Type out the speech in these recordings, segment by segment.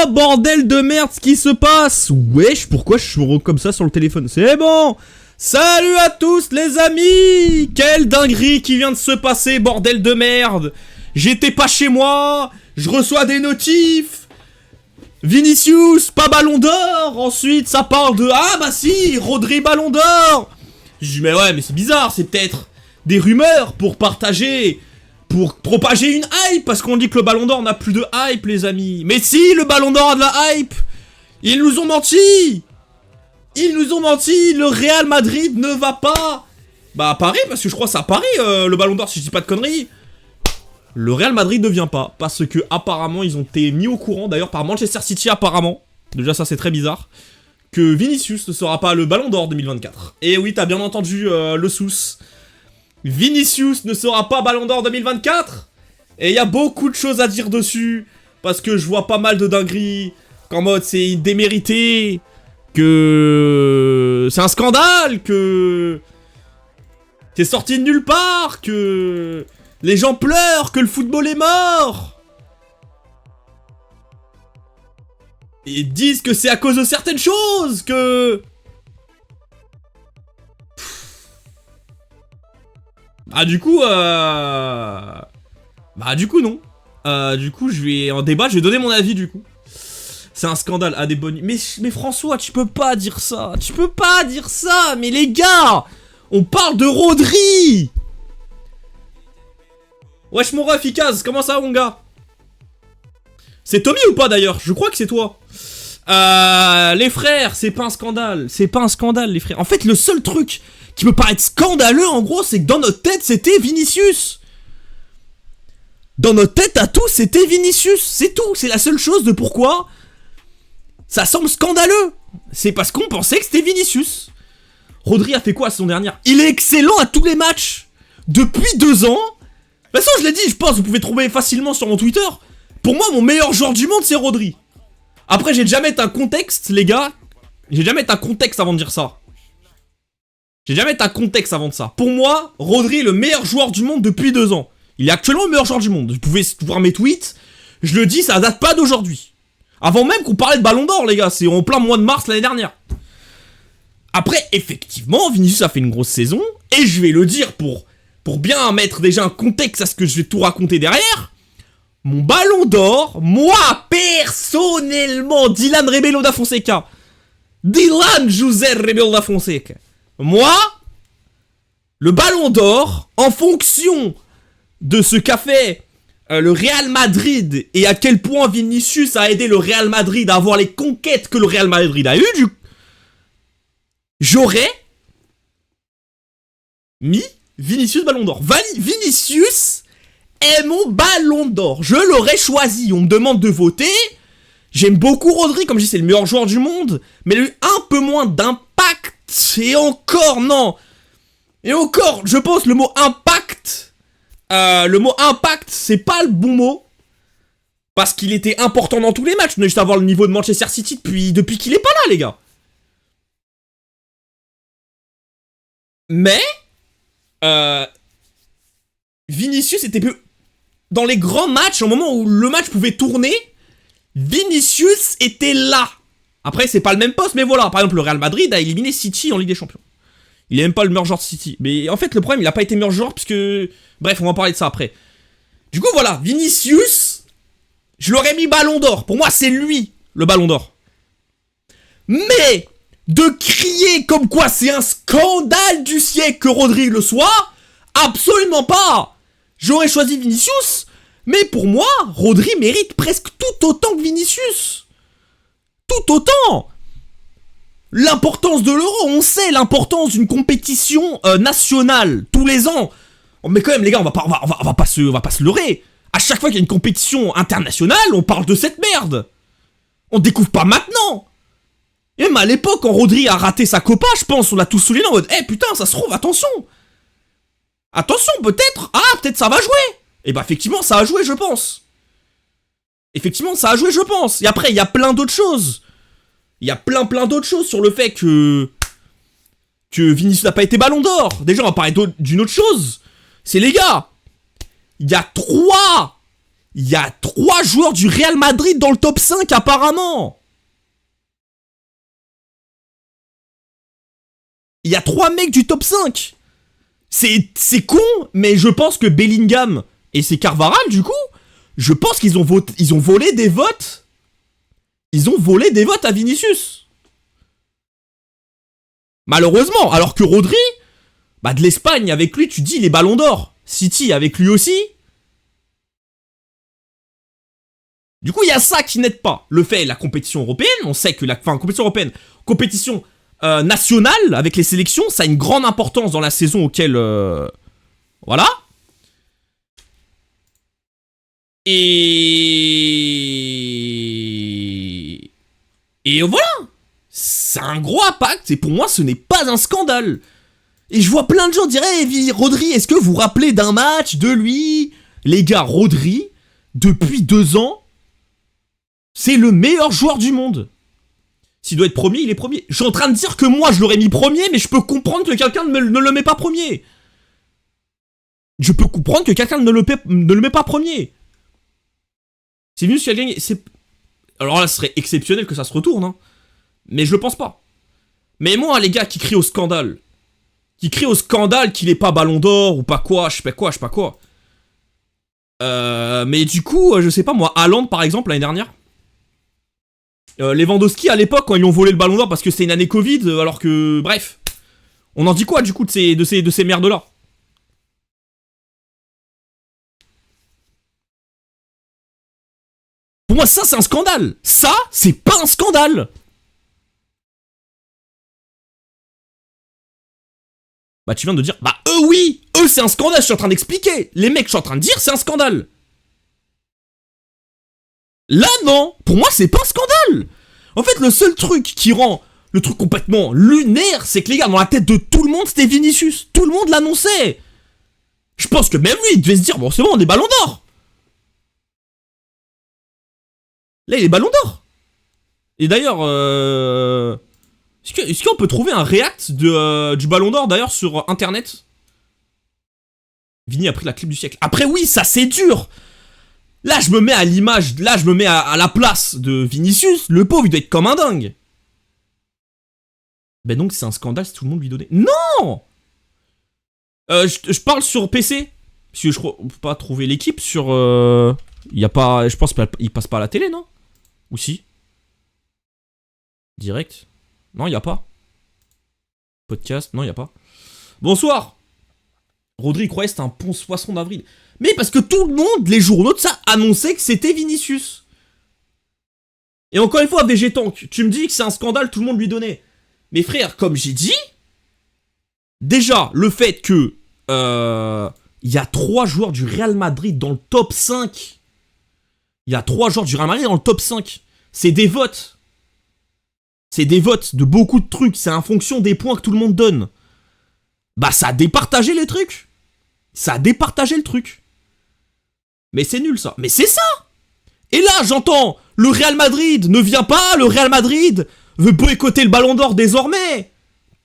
quoi, bordel de merde, ce qui se passe? Wesh, pourquoi je suis comme ça sur le téléphone? C'est bon. Salut à tous les amis. Quelle dinguerie qui vient de se passer, bordel de merde. J'étais pas chez moi, je reçois des notifs. Vinicius, pas ballon d'or. Ensuite, ça parle de... Ah bah si, Rodri ballon d'or. Je dis mais ouais, mais c'est bizarre, c'est peut-être des rumeurs pour partager... Pour propager une hype, parce qu'on dit que le ballon d'or n'a plus de hype, les amis. Mais si, le ballon d'or a de la hype. Ils nous ont menti. Ils nous ont menti, le Real Madrid ne va pas. Bah à Paris, parce que je crois que c'est à Paris, le ballon d'or, si je dis pas de conneries. Le Real Madrid ne vient pas, parce que apparemment ils ont été mis au courant, d'ailleurs par Manchester City apparemment, déjà ça c'est très bizarre, que Vinicius ne sera pas le ballon d'or 2024. Et oui, t'as bien entendu le sous. Vinicius ne sera pas ballon d'or 2024. Et il y a beaucoup de choses à dire dessus, parce que je vois pas mal de dingueries, qu'en mode c'est démérité, que c'est un scandale, que c'est sorti de nulle part, que les gens pleurent, que le football est mort. Et ils disent que c'est à cause de certaines choses, que... Ah du coup non. Du coup je vais en débat, je vais donner mon avis du coup. C'est un scandale à des bonnes... Mais François, tu peux pas dire ça. Tu peux pas dire ça. Mais les gars, on parle de Rodri. Wesh mon ref Ikaz, comment ça mon gars? C'est Tommy ou pas d'ailleurs? Je crois que c'est toi. Les frères, c'est pas un scandale. C'est pas un scandale les frères. En fait le seul truc qui peut paraître scandaleux en gros, c'est que dans notre tête c'était Vinicius. Dans notre tête à tous c'était Vinicius. C'est tout, c'est la seule chose de pourquoi ça semble scandaleux. C'est parce qu'on pensait que c'était Vinicius. Rodri a fait quoi la saison dernière? Il est excellent à tous les matchs. Depuis 2 ans. De toute façon je l'ai dit, je pense, vous pouvez trouver facilement sur mon Twitter. Pour moi mon meilleur joueur du monde c'est Rodri. Après j'ai déjà mettre un contexte les gars. J'ai déjà mettre un contexte avant de dire ça. J'ai déjà mettre un contexte avant de ça. Pour moi, Rodri est le meilleur joueur du monde depuis 2 ans. Il est actuellement le meilleur joueur du monde. Vous pouvez voir mes tweets. Je le dis, ça date pas d'aujourd'hui. Avant même qu'on parlait de ballon d'or, les gars. C'est en plein mois de mars l'année dernière. Après, effectivement, Vinicius a fait une grosse saison. Et je vais le dire pour bien mettre déjà un contexte à ce que je vais tout raconter derrière. Mon ballon d'or, moi, personnellement, Dylan Rebelo da Fonseca. Dylan José Rebelo da Fonseca. Moi, le ballon d'or, en fonction de ce qu'a fait le Real Madrid et à quel point Vinicius a aidé le Real Madrid à avoir les conquêtes que le Real Madrid a eues, j'aurais mis Vinicius ballon d'or. Vinicius est mon ballon d'or. Je l'aurais choisi. On me demande de voter. J'aime beaucoup Rodri, comme je dis, c'est le meilleur joueur du monde, mais il a eu un peu moins d'impact. Et encore, non. Et encore, je pense le mot impact. C'est pas le bon mot. Parce qu'il était important dans tous les matchs. On a juste à voir le niveau de Manchester City depuis qu'il est pas là, les gars. Mais Vinicius était peu... Dans les grands matchs, au moment où le match pouvait tourner, Vinicius était là. Après, c'est pas le même poste, mais voilà. Par exemple, le Real Madrid a éliminé City en Ligue des Champions. Il est même pas le meilleur joueur de City. Mais en fait, le problème, il a pas été meilleur joueur, puisque... Bref, on va en parler de ça après. Du coup, voilà. Vinicius, je l'aurais mis ballon d'or. Pour moi, c'est lui, le ballon d'or. Mais, de crier comme quoi c'est un scandale du siècle que Rodri le soit, absolument pas. J'aurais choisi Vinicius, mais pour moi, Rodri mérite presque tout autant que Vinicius. Tout autant. L'importance de l'Euro, on sait l'importance d'une compétition nationale tous les ans. Mais quand même les gars, on va pas se leurrer. À chaque fois qu'il y a une compétition internationale, on parle de cette merde. On découvre pas maintenant. Et même à l'époque, quand Rodri a raté sa Copa, je pense, on l'a tous souligné en mode « Eh putain, ça se trouve, attention. Attention, peut-être. Ah, peut-être ça va jouer. » Et bah effectivement, ça a joué, je pense. Effectivement, ça a joué, je pense. Et après, il y a plein d'autres choses. Il y a plein d'autres choses sur le fait que Vinicius n'a pas été ballon d'or. Déjà, on va parler d'une autre chose. C'est les gars. Il y a 3 Il y a 3 joueurs du Real Madrid dans le top 5 apparemment. Il y a 3 mecs du top 5. C'est con, mais je pense que Bellingham et c'est Carvajal du coup, je pense qu'ils ont volé des votes. Ils ont volé des votes à Vinicius. Malheureusement, alors que Rodri, bah de l'Espagne avec lui, tu dis les ballons d'or. City avec lui aussi. Du coup, il y a ça qui n'aide pas. Le fait, la compétition européenne, on sait que compétition européenne, compétition nationale avec les sélections, ça a une grande importance dans la saison auquel... voilà. Et voilà. C'est un gros impact, et pour moi, ce n'est pas un scandale. Et je vois plein de gens dire, hey, Rodri, est-ce que vous vous rappelez d'un match, de lui? Les gars, Rodri, depuis 2 ans, c'est le meilleur joueur du monde. S'il doit être premier, il est premier. Je suis en train de dire que moi, je l'aurais mis premier, mais je peux comprendre que quelqu'un ne le met pas premier. Je peux comprendre que quelqu'un ne le met pas premier. C'est Vinicius qui a gagné. Alors là, ce serait exceptionnel que ça se retourne, hein. Mais je le pense pas. Mais moi, les gars qui crient au scandale, qu'il est pas ballon d'or ou pas quoi, je sais pas quoi. Mais du coup, je sais pas moi, Haaland par exemple l'année dernière. Lewandowski à l'époque quand ils ont volé le ballon d'or parce que c'était une année Covid, alors que bref. On en dit quoi du coup de ces merdes là? Pour moi ça c'est un scandale. Ça c'est pas un scandale. Bah tu viens de dire, bah eux oui, eux c'est un scandale, je suis en train d'expliquer. Les mecs je suis en train de dire c'est un scandale. Là non, pour moi c'est pas un scandale. En fait le seul truc qui rend le truc complètement lunaire, c'est que les gars dans la tête de tout le monde c'était Vinicius. Tout le monde l'annonçait. Je pense que même lui il devait se dire, bon c'est bon on est ballon d'or. Là il est ballon d'or. Et d'ailleurs, est-ce qu'on peut trouver un react du ballon d'or d'ailleurs sur internet? Vini a pris la clip du siècle. Après oui, ça c'est dur. Là je me mets à l'image, là je me mets à la place de Vinicius. Le pauvre il doit être comme un dingue. Ben donc c'est un scandale si tout le monde lui donnait. Non. Je parle sur PC. Parce que je crois, on peut pas trouver l'équipe sur... y a pas, je pense qu'il passe pas à la télé, non? Ou si? Direct? Non, y a pas. Podcast? Non, y a pas. Bonsoir. Rodri croyait que c'était un poisson d'avril. Mais parce que tout le monde, les journaux de ça, annonçaient que c'était Vinicius. Et encore une fois, Végétank, tu me dis que c'est un scandale, tout le monde lui donnait. Mais frère, comme j'ai dit, déjà, le fait que y a 3 joueurs du Real Madrid dans le top 5. Il y a 3 joueurs du Real Madrid dans le top 5. C'est des votes. C'est des votes de beaucoup de trucs. C'est en fonction des points que tout le monde donne. Bah ça a départagé les trucs. Ça a départagé le truc. Mais c'est nul ça. Mais c'est ça. Et là j'entends, le Real Madrid ne vient pas. Le Real Madrid veut boycotter le ballon d'or désormais.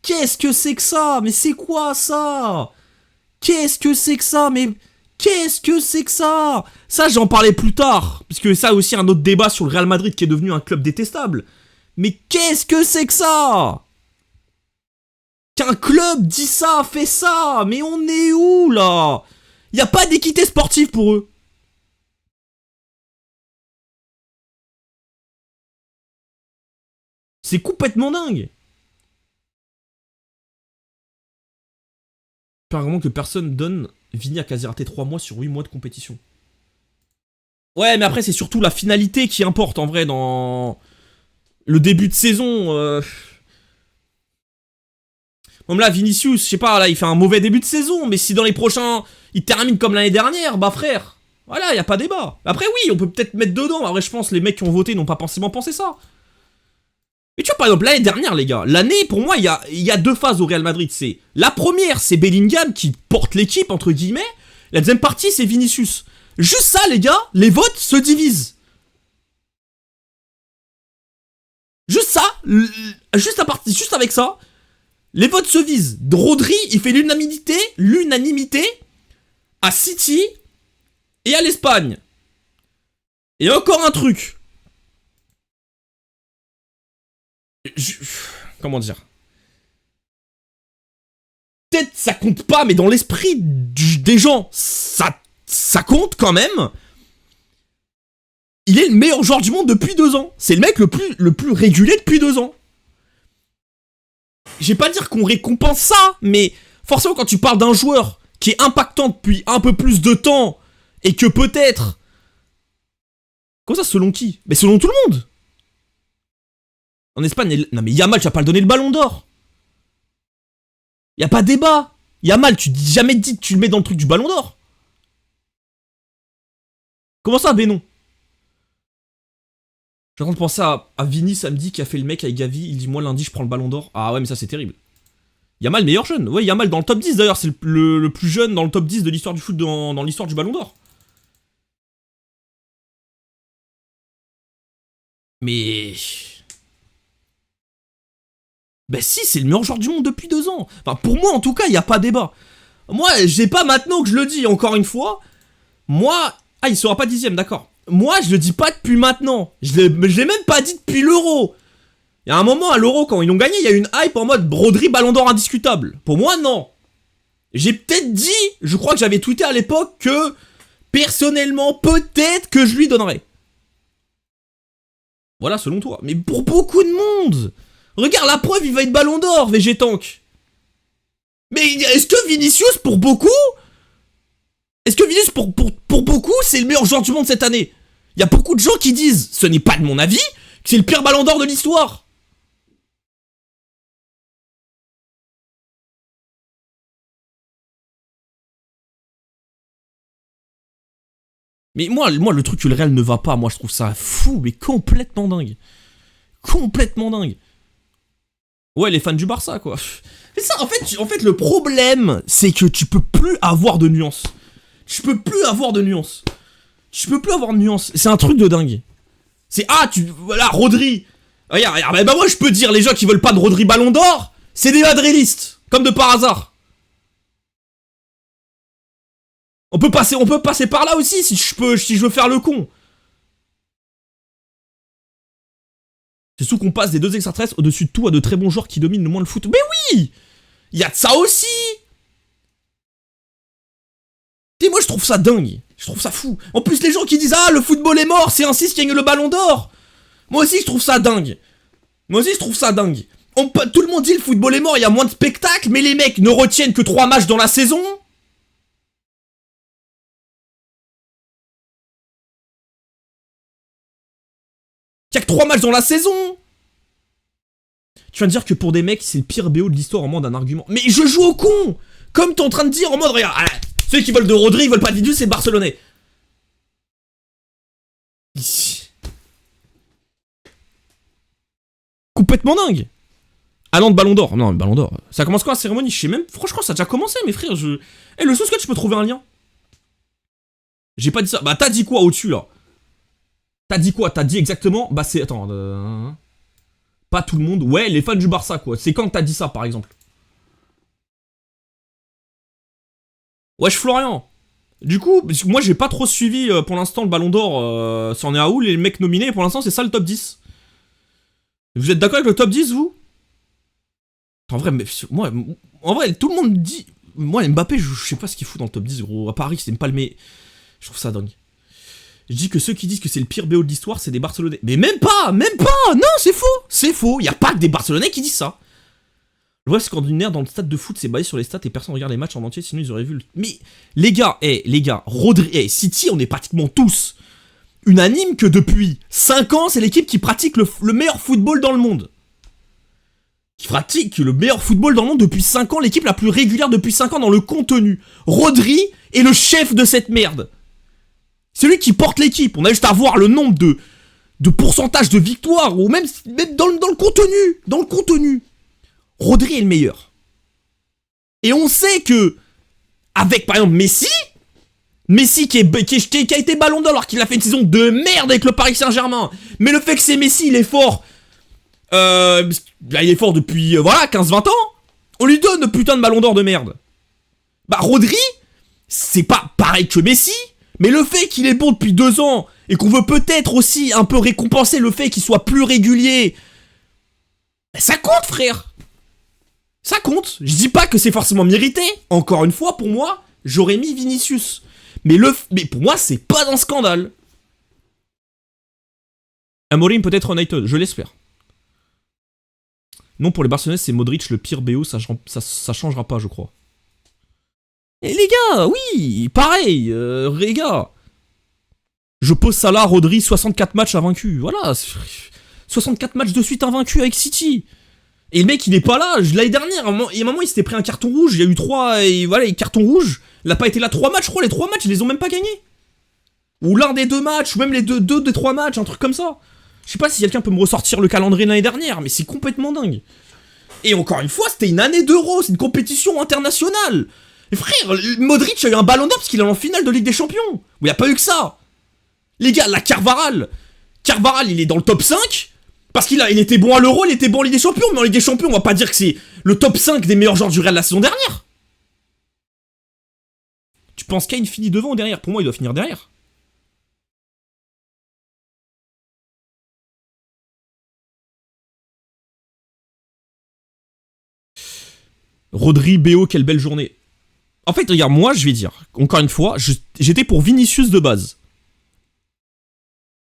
Qu'est-ce que c'est que ça? Mais c'est quoi ça? Qu'est-ce que c'est que ça? Mais qu'est-ce que c'est que ça? Ça j'en parlais plus tard. Parce que ça aussi un autre débat sur le Real Madrid qui est devenu un club détestable. Mais qu'est-ce que c'est que ça? Qu'un club dit ça, fait ça. Mais on est où là? Y a pas d'équité sportive pour eux. C'est complètement dingue. Apparemment que personne donne Vini a quasi raté 3 mois sur 8 mois de compétition. Ouais, mais après c'est surtout la finalité qui importe en vrai dans le début de saison. Comme là, Vinicius, je sais pas, là il fait un mauvais début de saison, mais si dans les prochains il termine comme l'année dernière, bah frère, voilà, y a pas débat. Après oui, on peut peut-être mettre dedans. Après je pense les mecs qui ont voté n'ont pas forcément pensé ça. Mais tu vois par exemple l'année dernière les gars, l'année pour moi il y a 2 phases au Real Madrid. C'est la première c'est Bellingham qui porte l'équipe entre guillemets. La deuxième partie c'est Vinicius. Juste ça les gars, les votes se divisent. Juste ça, juste avec ça, les votes se visent. Rodri il fait l'unanimité à City et à l'Espagne. Et encore un truc. Comment dire? Peut-être ça compte pas, mais dans l'esprit des gens, ça compte quand même. Il est le meilleur joueur du monde depuis 2 ans. C'est le mec le plus régulier depuis 2 ans. Je vais pas dire qu'on récompense ça, mais forcément quand tu parles d'un joueur qui est impactant depuis un peu plus de temps, et que peut-être... Comment ça, selon qui? Mais selon tout le monde. En Espagne, non mais Yamal, tu vas pas le donner le ballon d'or. Y a pas débat. Yamal, tu dis jamais dit que tu le mets dans le truc du ballon d'or. Comment ça, ben non? Je suis en train de penser à Vini samedi qui a fait le mec avec Gavi. Il dit moi lundi je prends le ballon d'or. Ah ouais mais ça c'est terrible. Yamal meilleur jeune. Ouais Yamal dans le top 10 d'ailleurs. C'est le plus jeune dans le top 10 de l'histoire du foot dans l'histoire du ballon d'or. Mais... Bah si, c'est le meilleur joueur du monde depuis 2 ans. Enfin, pour moi, en tout cas, il n'y a pas débat. Moi, j'ai pas maintenant que je le dis, encore une fois. Moi... Ah, il sera pas 10ème, d'accord. Moi, je le dis pas depuis maintenant. Je l'ai même pas dit depuis l'Euro. Il y a un moment, à l'Euro, quand ils l'ont gagné, il y a eu une hype en mode Rodri, ballon d'or indiscutable. Pour moi, non. J'ai peut-être dit, je crois que j'avais tweeté à l'époque que, personnellement, peut-être que je lui donnerais. Voilà, selon toi. Mais pour beaucoup de monde... Regarde, la preuve, il va être ballon d'or, Végétank. Mais est-ce que Vinicius, pour beaucoup... Est-ce que Vinicius, pour beaucoup, c'est le meilleur joueur du monde cette année? Il y a beaucoup de gens qui disent, ce n'est pas de mon avis, que c'est le pire ballon d'or de l'histoire. Mais moi, le truc que le Real ne va pas, moi, je trouve ça fou, mais complètement dingue. Complètement dingue. Ouais, les fans du Barça, quoi. Mais ça, en fait, le problème, c'est que tu peux plus avoir de nuances. Tu peux plus avoir de nuances. C'est un truc de dingue. C'est, voilà, Rodri. Regarde, bah moi, je peux dire, les gens qui veulent pas de Rodri ballon d'or, c'est des madrilistes. Comme de par hasard. On peut passer par là aussi, si je veux faire le con. C'est sous qu'on passe des 2 extraterrestres au-dessus de tout à de très bons joueurs qui dominent le moins le foot. Mais oui! Il y a de ça aussi! Et moi je trouve ça dingue. Je trouve ça fou. En plus les gens qui disent le football est mort, c'est ainsi qui gagne le ballon d'or. Moi aussi je trouve ça dingue. Tout le monde dit le football est mort, il y a moins de spectacles, mais les mecs ne retiennent que 3 matchs dans la saison. Il y a que 3 matchs dans la saison. Tu viens de dire que pour des mecs, c'est le pire BO de l'histoire en mode un argument. Mais je joue au con. Comme t'es en train de dire en mode, regarde, ceux qui veulent de Rodri, ils veulent pas de Vinicius, c'est Barcelonais. Complètement dingue. Allant de ballon d'or. Non, le ballon d'or. Ça commence quand la cérémonie? Je sais même. Franchement, ça a déjà commencé, mes frères. Le sous-sketch, je peux trouver un lien. J'ai pas dit ça. Bah, t'as dit quoi au-dessus, là? T'as dit quoi? T'as dit exactement. Bah, c'est. Attends. Pas tout le monde. Ouais, les fans du Barça, quoi. C'est quand que t'as dit ça, par exemple? Wesh, Florian. Du coup, moi, j'ai pas trop suivi pour l'instant le ballon d'or. C'en est à où les mecs nominés? Pour l'instant, c'est ça le top 10. Vous êtes d'accord avec le top 10, vous? En vrai, tout le monde dit. Moi, Mbappé, je sais pas ce qu'il fout dans le top 10, gros. À Paris, c'est même pas le meilleur. Je trouve ça dingue. Je dis que ceux qui disent que c'est le pire BO de l'histoire, c'est des Barcelonais. Mais même pas. Non, c'est faux. Y a pas que des Barcelonais qui disent ça. Le vrai scandinaire dans le stade de foot, c'est basé sur les stats et personne regarde les matchs en entier, sinon ils auraient vu le... Mais les gars, Rodri, City, on est pratiquement tous unanimes que depuis 5 ans, c'est l'équipe qui pratique le meilleur football dans le monde. Qui pratique le meilleur football dans le monde depuis 5 ans, l'équipe la plus régulière depuis 5 ans dans le contenu. Rodri est le chef de cette merde. C'est lui qui porte l'équipe. On a juste à voir le nombre de pourcentage de victoires, ou même dans le contenu. Dans le contenu. Rodri est le meilleur. Et on sait que, avec par exemple Messi qui a été ballon d'or alors qu'il a fait une saison de merde avec le Paris Saint-Germain. Mais le fait que c'est Messi, il est fort. Il est fort depuis, 15-20 ans. On lui donne le putain de ballon d'or de merde. Bah, Rodri, c'est pas pareil que Messi. Mais le fait qu'il est bon depuis 2 ans, et qu'on veut peut-être aussi un peu récompenser le fait qu'il soit plus régulier, ben ça compte, frère. Ça compte. Je dis pas que c'est forcément mérité. Encore une fois, pour moi, j'aurais mis Vinicius. Mais pour moi, c'est pas un scandale. Amorim peut-être United, je l'espère. Non, pour les Barcelonais, c'est Modric le pire BO, ça changera pas, je crois. Et les gars, oui, pareil, les gars. Je pose Salah, Rodri, 64 matchs invaincus, voilà. 64 matchs de suite invaincus avec City. Et le mec, il est pas là, l'année dernière, à un moment, il s'était pris un carton rouge, il y a eu 3, et voilà, carton rouge. Il a pas été là 3 matchs, je crois, les 3 matchs, ils les ont même pas gagnés. Ou l'un des 2 matchs, ou même les 2 des 3 matchs, un truc comme ça. Je sais pas si quelqu'un peut me ressortir le calendrier de l'année dernière, mais c'est complètement dingue. Et encore une fois, c'était une année d'Euro, c'est une compétition internationale. Et frère, Modric a eu un ballon d'or parce qu'il est en finale de Ligue des Champions. Où il n'y a pas eu que ça. Les gars, la Carvajal, il est dans le top 5. Parce qu'il était bon à l'Euro, il était bon en Ligue des Champions. Mais en Ligue des Champions, on va pas dire que c'est le top 5 des meilleurs joueurs du Real la saison dernière. Tu penses Kane finit devant ou derrière? Pour moi, il doit finir derrière. Rodri, BO, quelle belle journée. En fait, regarde, moi, je vais dire, encore une fois, j'étais pour Vinicius de base.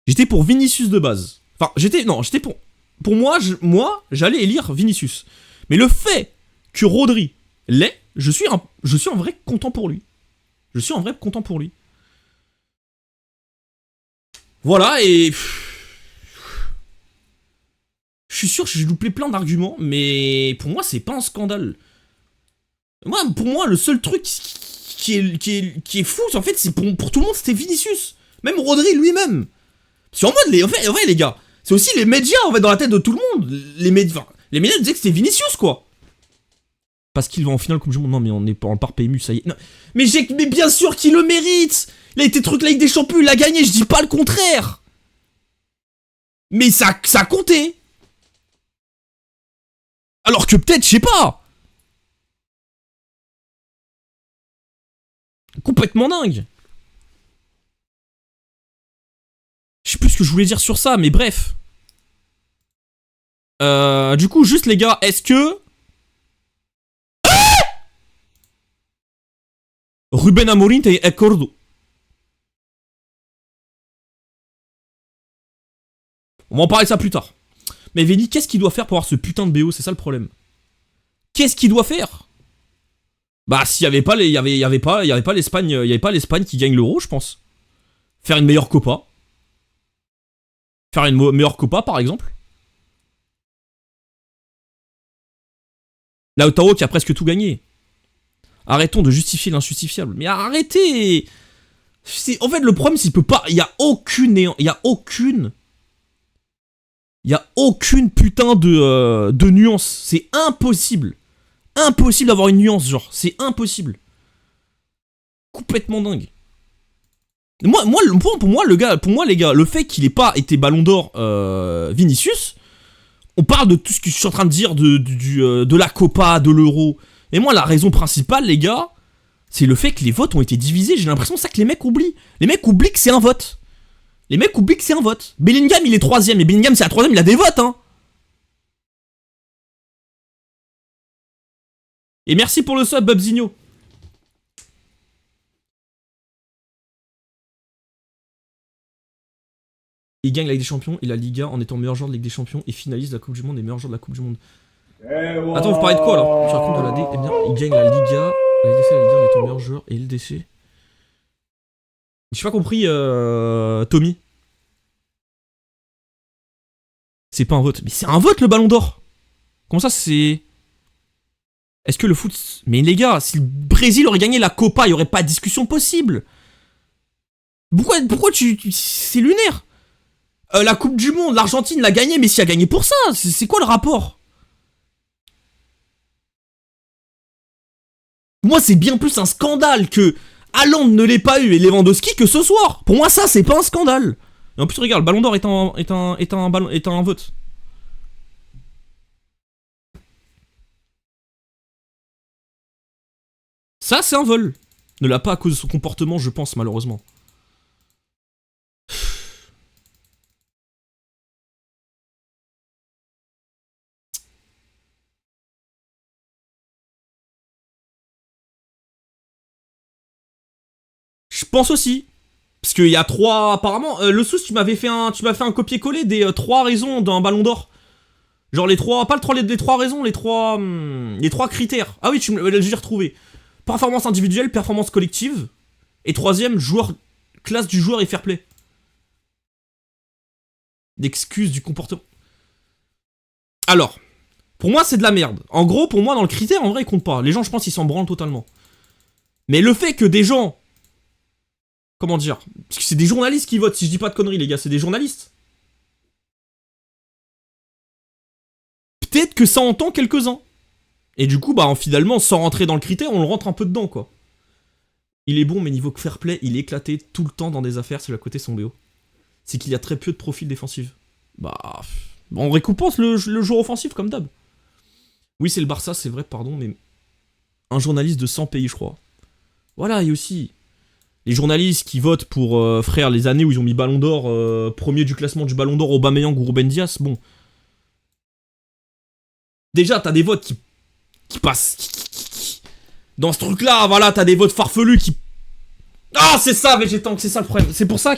J'étais pour Vinicius de base. Enfin, j'étais pour... Pour moi, j'allais élire Vinicius. Mais le fait que Rodri l'ait, je suis en vrai content pour lui. Je suis en vrai content pour lui. Voilà, et... Je suis sûr que j'ai loupé plein d'arguments, mais pour moi, c'est pas un scandale. Pour moi, le seul truc qui est fou, en fait, c'est pour tout le monde, c'était Vinicius. Même Rodri lui-même. C'est en mode, en vrai, les gars, c'est aussi les médias, en fait, dans la tête de tout le monde. Les médias disaient que c'était Vinicius, quoi. Parce qu'il va en finale Coupe du Monde. Non, mais on est pas en par PMU, ça y est. Non. Mais bien sûr qu'il le mérite. Il a été truc Ligue des Champions, il a gagné, je dis pas le contraire. Mais ça a compté. Alors que peut-être, je sais pas. Complètement dingue. Je sais plus ce que je voulais dire sur ça, mais bref. Du coup, juste les gars, est-ce que... Ruben Amorim est accordo. On va en parler de ça plus tard. Mais Vini, qu'est-ce qu'il doit faire pour avoir ce putain de BO? C'est ça le problème. Qu'est-ce qu'il doit faire? Bah, s'il y avait pas l'Espagne qui gagne l'Euro, je pense. Faire une meilleure Copa. Faire une meilleure Copa, par exemple. Lautaro qui a presque tout gagné. Arrêtons de justifier l'injustifiable. Mais arrêtez. En fait, le problème, c'est qu'il peut pas... Il y a aucune putain de nuance. C'est impossible. Impossible d'avoir une nuance, genre. C'est impossible. Complètement dingue. Pour moi, les gars, le fait qu'il ait pas été Ballon d'Or Vinicius, on parle de tout ce que je suis en train de dire de la Copa, de l'Euro. Et moi, la raison principale, les gars, c'est le fait que les votes ont été divisés. J'ai l'impression ça que les mecs oublient. Les mecs oublient que c'est un vote. Bellingham, il est 3ème. Et Bellingham, c'est la 3ème, il a des votes, hein. Et merci pour le sub, Bubzinho. Il gagne la Ligue des Champions et la Liga en étant meilleur joueur de Ligue des Champions et finalise la Coupe du Monde et meilleur joueur de la Coupe du Monde. Attends, vous parlez de quoi là? Je raconte de la D. Eh bien, il gagne la Liga, la LDC, la Liga en étant meilleur joueur et LDC. J'ai pas compris, Tommy. C'est pas un vote. Mais c'est un vote le Ballon d'Or. Comment ça c'est... Est-ce que le foot... Mais les gars, si le Brésil aurait gagné la Copa, il y aurait pas de discussion possible. Pourquoi tu... C'est lunaire. La Coupe du Monde, l'Argentine l'a gagné, Messi a gagné pour ça. C'est quoi le rapport? Moi, c'est bien plus un scandale que Haaland ne l'ait pas eu et Lewandowski que ce soir. Pour moi, ça, c'est pas un scandale. Et en plus, regarde, le Ballon d'Or est un vote. Ça, c'est un vol. Ne l'a pas à cause de son comportement, je pense, malheureusement. pense aussi. Parce qu'il y a 3... Apparemment, le sous, tu m'as fait un copier-coller des 3 raisons d'un ballon d'or. Genre les 3... Pas les 3 raisons, les 3 critères. Ah oui, j'ai retrouvé. Performance individuelle, performance collective. Et 3ème, classe du joueur et fair play. D'excuses du comportement. Alors, pour moi, c'est de la merde. En gros, pour moi, dans le critère, en vrai, il compte pas. Les gens, je pense, ils s'en branlent totalement. Mais le fait que des gens... Comment dire? Parce que c'est des journalistes qui votent, si je dis pas de conneries, les gars, c'est des journalistes. Peut-être que ça entend quelques-uns. Et du coup, bah, finalement, sans rentrer dans le critère, on le rentre un peu dedans, quoi. Il est bon, mais niveau fair play, il est éclaté tout le temps dans des affaires sur le côté son BO. C'est qu'il y a très peu de profils défensifs. Bah... On récompense le joueur offensif, comme d'hab. Oui, c'est le Barça, c'est vrai, pardon, mais... Un journaliste de 100 pays, je crois. Voilà, et aussi... Les journalistes qui votent pour, frère, les années où ils ont mis Ballon d'Or, premier du classement du Ballon d'Or, Aubameyang ou Ruben Dias, bon. Déjà, t'as des votes qui passent... Dans ce truc-là, voilà, t'as des votes farfelus qui... Ah, c'est ça, Végétank, c'est ça le problème. C'est pour ça,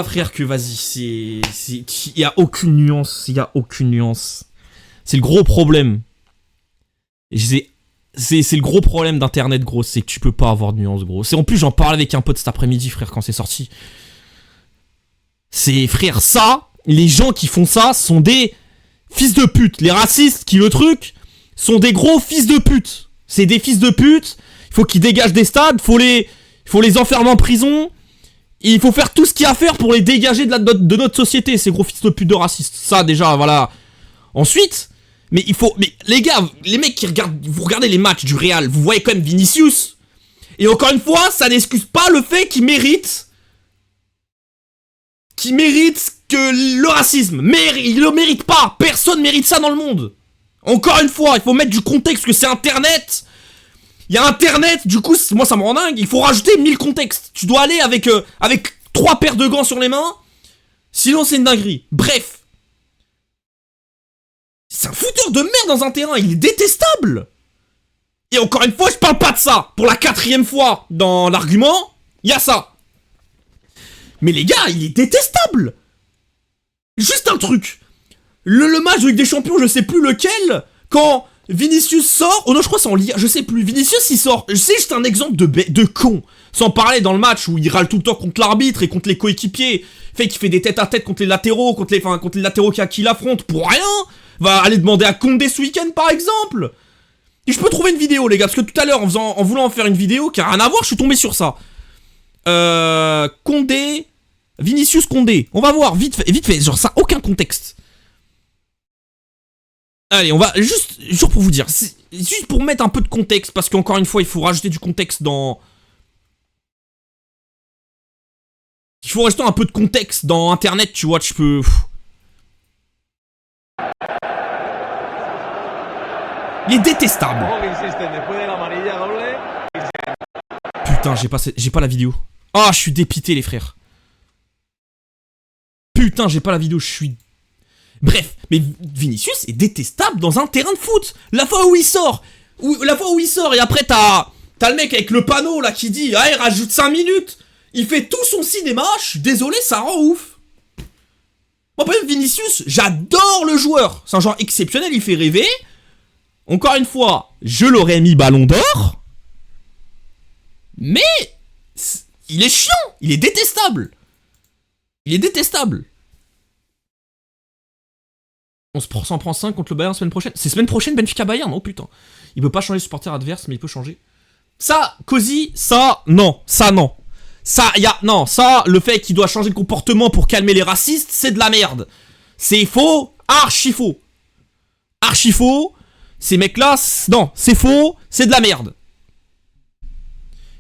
frère, que vas-y, il y a aucune nuance, C'est le gros problème. C'est le gros problème d'internet, gros, c'est que tu peux pas avoir de nuance, gros. En plus, j'en parlais avec un pote cet après-midi, frère, quand c'est sorti. Frère, ça, les gens qui font ça sont des fils de pute. Les racistes qui le truc sont des gros fils de pute. C'est des fils de pute, il faut qu'ils dégagent des stades, faut les enfermer en prison. Et il faut faire tout ce qu'il y a à faire pour les dégager de notre société, ces gros fils de pute de racistes. Ça, déjà, voilà. Ensuite... Mais les gars, les mecs qui regardent, vous regardez les matchs du Real, vous voyez quand même Vinicius. Et encore une fois, ça n'excuse pas le fait qu'il mérite que le racisme. Mais il le mérite pas. Personne mérite ça dans le monde. Encore une fois, il faut mettre du contexte, que c'est Internet. Il y a Internet, du coup, moi ça me rend dingue. Il faut rajouter 1000 contextes. Tu dois aller avec 3 paires de gants sur les mains. Sinon, c'est une dinguerie. Bref. C'est un fouteur de merde dans un terrain, il est détestable. Et encore une fois, je parle pas de ça. Pour la 4ème fois dans l'argument, il y a ça. Mais les gars, il est détestable. Juste un truc. Le match de Ligue des Champions, je sais plus lequel, quand Vinicius sort... Oh non, je crois que c'est en Ligue... Je sais plus. Vinicius, il sort... C'est juste un exemple de con. Sans parler dans le match où il râle tout le temps contre l'arbitre et contre les coéquipiers. Fait qu'il fait des tête à tête contre les latéraux, contre les latéraux qui l'affrontent pour rien. Va aller demander à Condé ce week-end, par exemple. Et je peux trouver une vidéo, les gars, parce que tout à l'heure, en voulant en faire une vidéo qui a rien à voir, je suis tombé sur ça. Condé... Vinicius Condé. On va voir, vite fait, genre ça, aucun contexte. Allez, on va, juste pour vous dire, juste pour mettre un peu de contexte, parce qu'encore une fois, il faut rajouter du contexte dans... Il faut rajouter un peu de contexte dans Internet, tu vois, tu peux... Il est détestable. Putain, j'ai pas la vidéo. Ah, je suis dépité, les frères. Putain, j'ai pas la vidéo, je suis... Bref, mais Vinicius est détestable dans un terrain de foot. La fois où il sort, et après t'as le mec avec le panneau là qui dit « Ah, il rajoute 5 minutes !» Il fait tout son cinéma, je suis désolé, ça rend ouf. Moi, par exemple, Vinicius, j'adore le joueur. C'est un joueur exceptionnel, il fait rêver. Encore une fois, je l'aurais mis Ballon d'Or. Mais il est chiant, il est détestable. On s'en prend 5 contre le Bayern semaine prochaine. C'est semaine prochaine Benfica Bayern, oh putain. Il peut pas changer de supporter adverse, mais il peut changer. Ça, Cozy, ça, non. Ça, le fait qu'il doit changer de comportement pour calmer les racistes, c'est de la merde. C'est faux, archi faux. Ces mecs-là, non, c'est faux, c'est de la merde.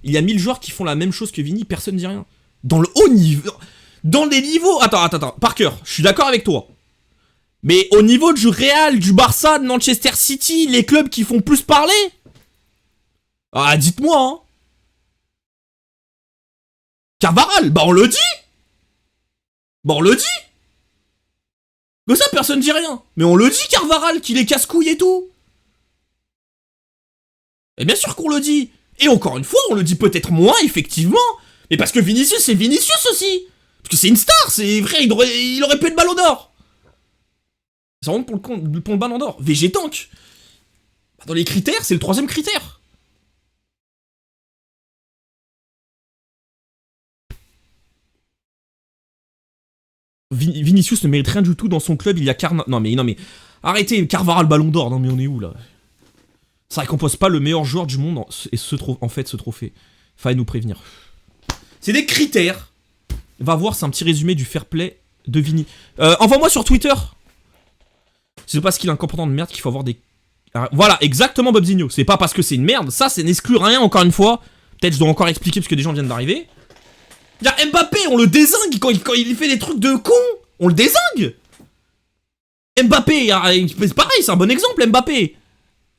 Il y a 1000 joueurs qui font la même chose que Vini, personne ne dit rien. Dans le haut niveau... Dans des niveaux... Attends, Parker, je suis d'accord avec toi. Mais au niveau du Real, du Barça, de Manchester City, les clubs qui font plus parler... Ah, dites-moi, hein. Carvajal, bah on le dit. Mais ça, personne dit rien. Mais on le dit, Carvajal, qu'il est casse-couille et tout. Et bien sûr qu'on le dit. Et encore une fois, on le dit peut-être moins, effectivement, mais parce que Vinicius, c'est Vinicius aussi. Parce que c'est une star, c'est vrai, il aurait pu être Ballon d'Or. Ça rentre pour le Ballon d'Or. VG Tank. Dans les critères, c'est le 3ème critère. Vinicius ne mérite rien du tout dans son club, il y a Non mais, arrêtez, Carvajal Ballon d'Or, non mais on est où là? Ça récompense pas le meilleur joueur du monde et ce trophée. Fallait nous prévenir. C'est des critères. Va voir, c'est un petit résumé du fair play de Vini. Envoie-moi sur Twitter. C'est parce qu'il a un comportement de merde qu'il faut avoir des... Voilà, exactement Bobzinho. C'est pas parce que c'est une merde, ça n'exclut rien encore une fois. Peut-être je dois encore expliquer parce que des gens viennent d'arriver. Y'a Mbappé, on le dézingue quand il fait des trucs de con. On le dézingue. Mbappé, c'est pareil, c'est un bon exemple, Mbappé.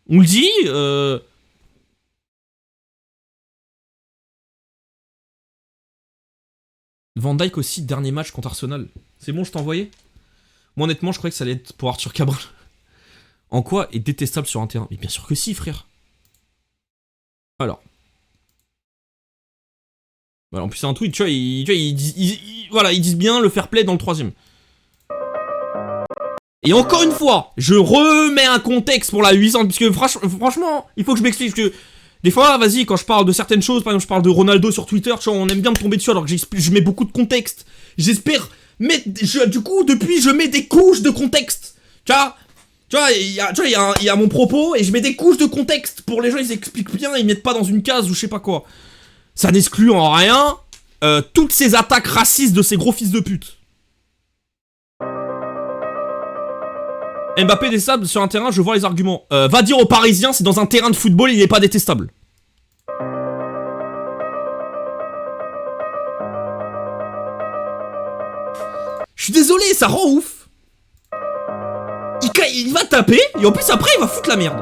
On le dit, Van Dijk aussi, dernier match contre Arsenal. C'est bon, je t'ai envoyé? Moi, honnêtement, je croyais que ça allait être pour Arthur Cabral. En quoi est détestable sur un terrain? Mais bien sûr que si, frère. Alors. Voilà, en plus, c'est un tweet, tu vois, ils disent bien le fair play dans le 3ème. Et encore une fois, je remets un contexte pour la 800, puisque franchement, il faut que je m'explique, parce que des fois, vas-y, quand je parle de certaines choses, par exemple, je parle de Ronaldo sur Twitter, tu vois, on aime bien me tomber dessus alors que je mets beaucoup de contexte. J'espère mettre, du coup, depuis, je mets des couches de contexte. Tu vois, il y a mon propos et je mets des couches de contexte pour les gens, ils expliquent bien, ils mettent pas dans une case ou je sais pas quoi. Ça n'exclut en rien toutes ces attaques racistes de ces gros fils de pute. Mbappé détestable sur un terrain, je vois les arguments. Va dire aux Parisiens, c'est dans un terrain de football, il est pas détestable. Je suis désolé, ça rend ouf. Il va taper, et en plus après il va foutre la merde.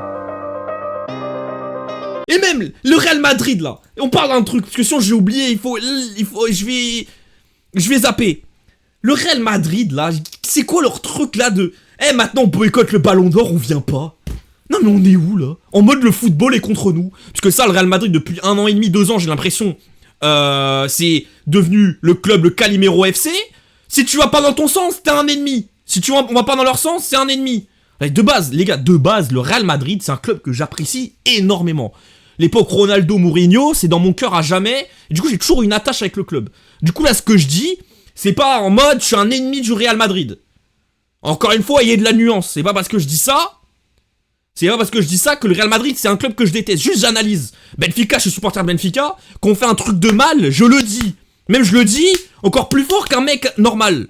Et même le Real Madrid là, on parle d'un truc, parce que sinon j'ai oublié, je vais zapper. Le Real Madrid là, c'est quoi leur truc là de... maintenant on boycotte le Ballon d'Or, on vient pas. Non mais on est où là? En mode le football est contre nous. Parce que ça, le Real Madrid depuis 1 an et demi, 2 ans, j'ai l'impression, c'est devenu le club, le Calimero FC. Si tu vas pas dans ton sens, t'es un ennemi. Si on va pas dans leur sens, c'est un ennemi. De base, les gars, le Real Madrid, c'est un club que j'apprécie énormément. L'époque Ronaldo, Mourinho, c'est dans mon cœur à jamais. Et du coup, j'ai toujours une attache avec le club. Du coup, là, ce que je dis, c'est pas en mode, je suis un ennemi du Real Madrid. Encore une fois, il y a de la nuance. C'est pas parce que je dis ça... que le Real Madrid, c'est un club que je déteste. Juste, j'analyse. Benfica, je suis supporter de Benfica. Qu'on fait un truc de mal, je le dis. Même je le dis encore plus fort qu'un mec normal.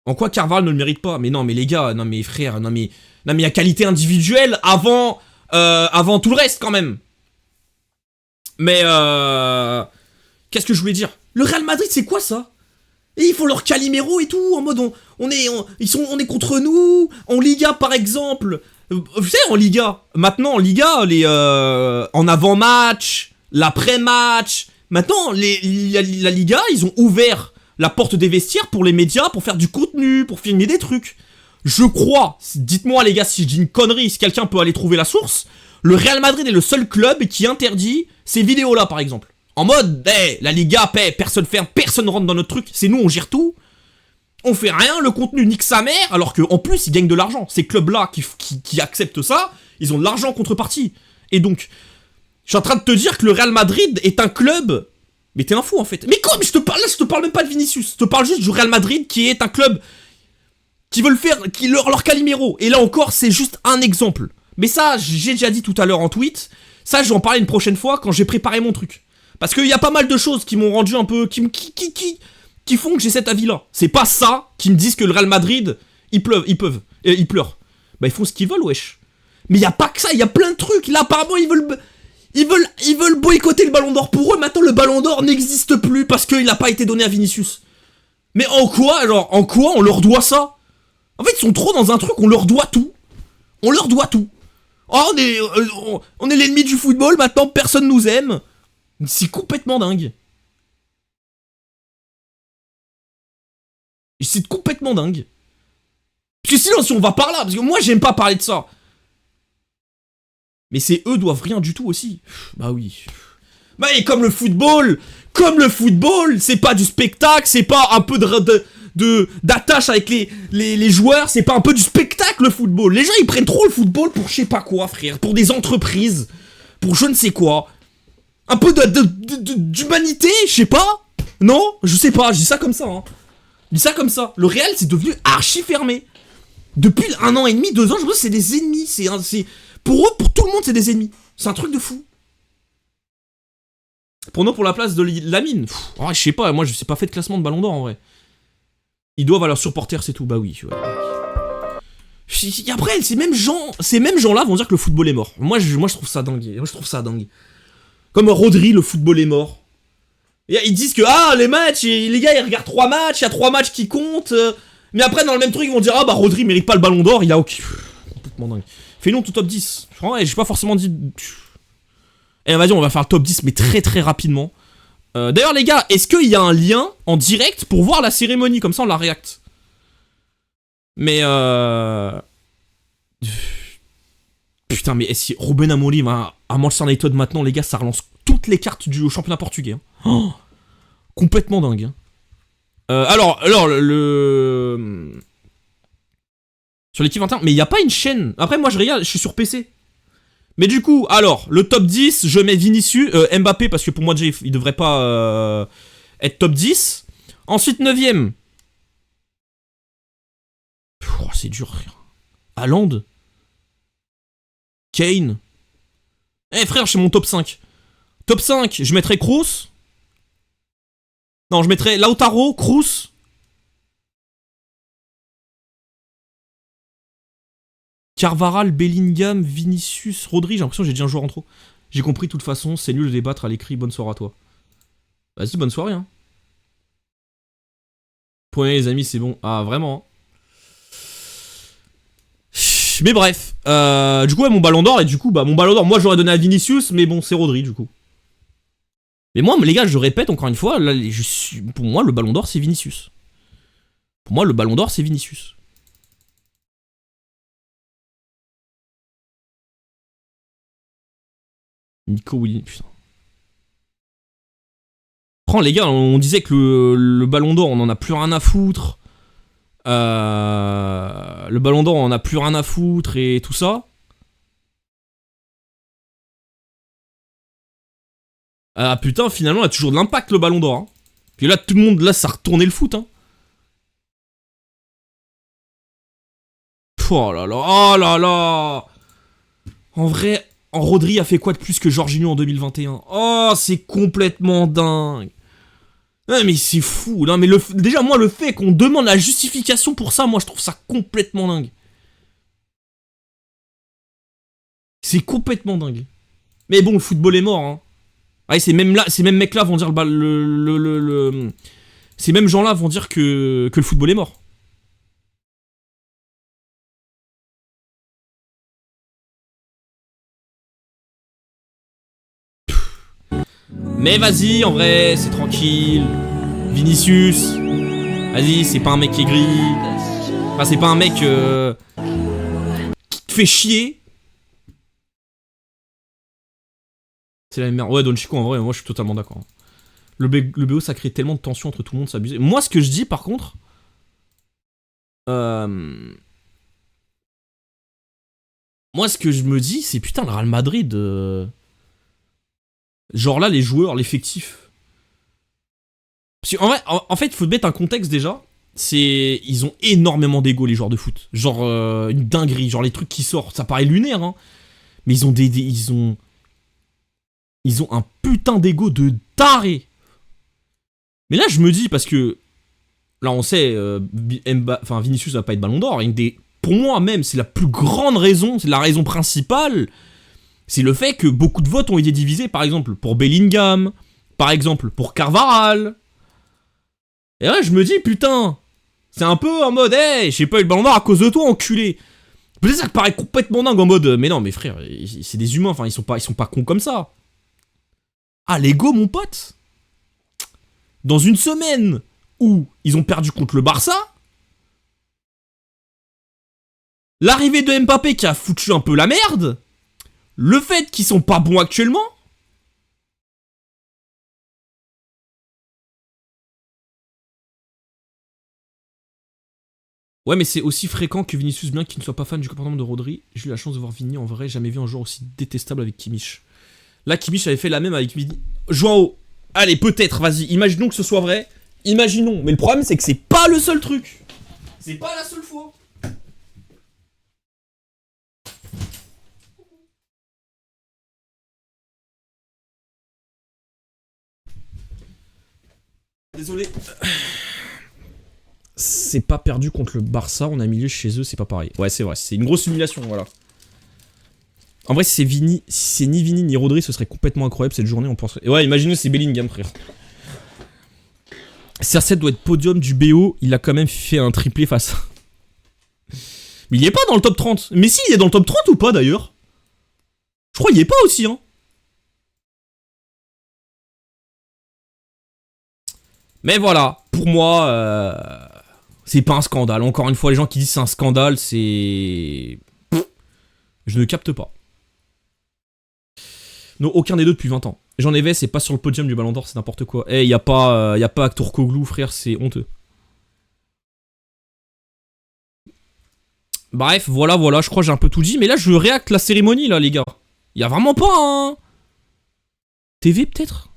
En quoi Carvalho ne le mérite pas? Mais non, mais les gars, non mais frère, non mais il y a qualité individuelle avant tout le reste quand même. Mais qu'est-ce que je voulais dire? Le Real Madrid, c'est quoi ça? Et ils font leur Calimero et tout, en mode on est contre nous. En Liga par exemple, vous savez, en Liga, maintenant en Liga, en avant-match, l'après-match, maintenant la Liga, ils ont ouvert la porte des vestiaires pour les médias, pour faire du contenu, pour filmer des trucs. Je crois, dites-moi les gars si je dis une connerie, si quelqu'un peut aller trouver la source, le Real Madrid est le seul club qui interdit ces vidéos-là par exemple. En mode, la Liga, personne ferme, personne rentre dans notre truc, c'est nous, on gère tout. On fait rien, le contenu nique sa mère, alors qu'en plus, ils gagnent de l'argent. Ces clubs-là qui acceptent ça, ils ont de l'argent en contrepartie. Et donc, je suis en train de te dire que le Real Madrid est un club... Mais t'es un fou, en fait. Mais quoi? Mais je te parle même pas de Vinicius. Je te parle juste du Real Madrid, qui est un club qui veut le faire, qui leur Calimero. Et là encore, c'est juste un exemple. Mais ça, j'ai déjà dit tout à l'heure en tweet. Ça, je vais en parler une prochaine fois quand j'ai préparé mon truc. Parce qu'il y a pas mal de choses qui m'ont rendu un peu... qui font que j'ai cet avis-là. C'est pas ça qui me disent que le Real Madrid, ils pleurent. Bah, ils font ce qu'ils veulent, wesh. Mais il y a pas que ça, il y a plein de trucs. Là, apparemment, ils veulent boycotter le Ballon d'Or. Pour eux, maintenant, le Ballon d'Or n'existe plus parce qu'il n'a pas été donné à Vinicius. Mais en quoi on leur doit ça? En fait, ils sont trop dans un truc, on leur doit tout. Oh, on est l'ennemi du football, maintenant, personne nous aime. C'est complètement dingue. C'est complètement dingue. Parce que sinon, si on va par là, parce que moi, j'aime pas parler de ça. Mais c'est eux doivent rien du tout aussi. Bah oui. Bah et comme le football, c'est pas du spectacle, c'est pas un peu d'attache avec les joueurs, c'est pas un peu du spectacle le football. Les gens ils prennent trop le football pour je sais pas quoi, frère, pour des entreprises, pour je ne sais quoi. Un peu d'humanité, je sais pas. Non, je sais pas, je dis ça comme ça, hein. Je dis ça comme ça. Le Real c'est devenu archi fermé. Depuis 1 an et demi, 2 ans, je pense que c'est des ennemis. Pour eux, pour tout le monde, c'est des ennemis. C'est un truc de fou. Pour nous, pour la place de Lamine, je sais pas, moi je sais pas fait de classement de Ballon d'Or en vrai. Ils doivent à leurs supporters, c'est tout. Bah oui. Ouais. Après, ces mêmes gens-là vont dire que le football est mort. Moi, je trouve ça dingue. Moi, je trouve ça dingue. Comme Rodri, le football est mort. Et ils disent que les matchs, les gars, ils regardent 3 matchs, il y a 3 matchs qui comptent. Mais après, dans le même truc, ils vont dire Rodri mérite pas le Ballon d'Or, il a ok. Complètement dingue. Fais-nous ton top 10. Franchement, j'ai pas forcément dit. Et vas-y, on va faire le top 10, mais très très rapidement. D'ailleurs, les gars, est-ce qu'il y a un lien en direct pour voir la cérémonie? Comme ça, on la réacte. Mais putain, mais si Ruben Amorim à Manchester United maintenant, les gars, ça relance toutes les cartes du championnat portugais. Hein. Oh, complètement dingue. Hein. Alors, sur l'équipe 21, mais il n'y a pas une chaîne. Après, moi, je regarde, je suis sur PC. Mais du coup, alors, le top 10, je mets Vinicius, Mbappé, parce que pour moi, déjà, il devrait pas être top 10. Ensuite, 9ème. C'est dur, frère. Haaland. Kane. Frère, c'est mon top 5. Top 5, je mettrais Kroos. Non, je mettrais Lautaro, Kroos. Carvajal, Bellingham, Vinicius, Rodri. J'ai l'impression que j'ai dit un joueur en trop. J'ai compris, de toute façon, c'est nul de débattre à l'écrit. Bonne soirée à toi. Vas-y, bonne soirée. Hein. Prenez les amis, c'est bon. Ah, vraiment. Hein. Mais bref. Du coup, ouais, mon Ballon d'Or. Et du coup, mon Ballon d'Or, moi, j'aurais donné à Vinicius. Mais bon, c'est Rodri, du coup. Mais moi, les gars, je répète encore une fois. Là, pour moi, le Ballon d'Or, c'est Vinicius. Pour moi, le Ballon d'Or, c'est Vinicius. Nico Williams, putain. Prends les gars, on disait que le Ballon d'Or, on en a plus rien à foutre. Le Ballon d'Or, on en a plus rien à foutre et tout ça. Ah putain, finalement, il a toujours de l'impact le Ballon d'Or. Hein. Puis là, tout le monde, là, ça a retourné le foot. Hein. Oh là là, oh là là. En vrai, Rodri a fait quoi de plus que Jorginho en 2021? Oh, c'est complètement dingue. Non mais c'est fou. Non mais déjà moi le fait qu'on demande la justification pour ça, moi je trouve ça complètement dingue. C'est complètement dingue. Mais bon, le football est mort. Hein. Ouais, ces mêmes mecs-là vont dire ces mêmes gens-là vont dire que le football est mort. Mais vas-y, en vrai, c'est tranquille. Vinicius, vas-y, c'est pas un mec qui est gris. Enfin, c'est pas un mec qui te fait chier. C'est la même merde. Ouais, Don Chico, en vrai, moi je suis totalement d'accord. Le BO, ça crée tellement de tension entre tout le monde, c'est abusé. Moi, ce que je dis, par contre... Moi, ce que je me dis, c'est putain, le Real Madrid... Genre là, les joueurs, l'effectif. Parce qu'en vrai, en fait, il faut mettre un contexte déjà. Ils ont énormément d'ego, les joueurs de foot. Genre, une dinguerie. Genre, les trucs qui sortent, ça paraît lunaire, hein. Mais ils ont un putain d'ego de taré. Mais là, je me dis, parce que... Là, on sait, Vinicius va pas être Ballon d'Or. Pour moi, même, c'est la plus grande raison, c'est la raison principale... C'est le fait que beaucoup de votes ont été divisés, par exemple, pour Bellingham, par exemple, pour Carvajal. Et là, je me dis, putain, c'est un peu en mode, hey, j'ai pas eu le Ballon d'Or à cause de toi, enculé. Peut-être ça paraît complètement dingue en mode, mais non, mais frère, c'est des humains, enfin, ils sont pas cons comme ça. Ah, l'ego, mon pote. Dans une semaine où ils ont perdu contre le Barça, l'arrivée de Mbappé qui a foutu un peu la merde... Le fait qu'ils sont pas bons actuellement... Ouais, mais c'est aussi fréquent que Vinicius, bien qu'il ne soit pas fan du comportement de Rodri. J'ai eu la chance de voir Vini en vrai, jamais vu un joueur aussi détestable avec Kimmich. Là, Kimmich avait fait la même avec Vini. Joao, allez, peut-être, vas-y, imaginons que ce soit vrai. Imaginons, mais le problème c'est que c'est pas le seul truc. C'est pas la seule fois. Désolé. C'est pas perdu contre le Barça, on a mis chez eux, c'est pas pareil. Ouais, c'est vrai, c'est une grosse humiliation, voilà. En vrai, si c'est ni Vini ni Rodri, ce serait complètement incroyable cette journée, on penserait... Ouais, imaginez, c'est Bellingham, frère. CR7 doit être podium du BO, il a quand même fait un triplé face. Mais il est pas dans le top 30. Mais si, il est dans le top 30 ou pas, d'ailleurs? Je crois qu'il y est pas aussi, hein. Mais voilà, pour moi, c'est pas un scandale. Encore une fois, les gens qui disent c'est un scandale, c'est... Je ne capte pas. Non, aucun des deux depuis 20 ans. Jean Neves, c'est pas sur le podium du Ballon d'Or, c'est n'importe quoi. Eh, y a pas Aktourkoglou, frère, c'est honteux. Bref, voilà, je crois que j'ai un peu tout dit. Mais là, je réacte la cérémonie, là, les gars. Y a vraiment pas un... TV, peut-être?